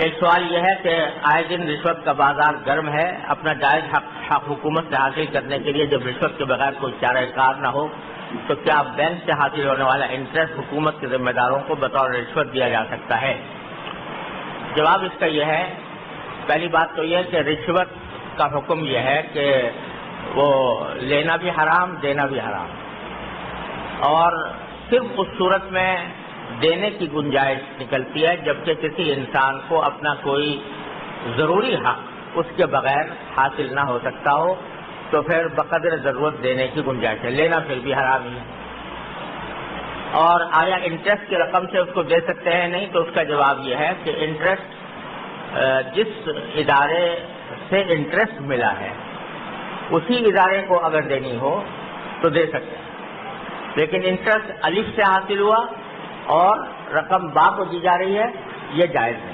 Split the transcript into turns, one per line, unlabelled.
ایک سوال یہ ہے کہ آئے دن رشوت کا بازار گرم ہے، اپنا جائز حق حکومت سے حاصل کرنے کے لیے جب رشوت کے بغیر کوئی چارہ کار نہ ہو تو کیا بینک سے حاصل ہونے والا انٹرسٹ حکومت کے ذمہ داروں کو بطور رشوت دیا جا سکتا ہے؟ جواب اس کا یہ ہے، پہلی بات تو یہ کہ رشوت کا حکم یہ ہے کہ وہ لینا بھی حرام، دینا بھی حرام، اور صرف اس صورت میں دینے کی گنجائش نکلتی ہے جبکہ کسی انسان کو اپنا کوئی ضروری حق اس کے بغیر حاصل نہ ہو سکتا ہو تو پھر بقدر ضرورت دینے کی گنجائش ہے، لینا پھر بھی حرام ہی ہے۔ اور آیا انٹرسٹ کی رقم سے اس کو دے سکتے ہیں؟ نہیں، تو اس کا جواب یہ ہے کہ انٹرسٹ جس ادارے سے انٹرسٹ ملا ہے اسی ادارے کو اگر دینی ہو تو دے سکتے ہیں، لیکن انٹرسٹ الف سے حاصل ہوا اور رقم با کو دی جا رہی ہے، یہ جائز نہیں۔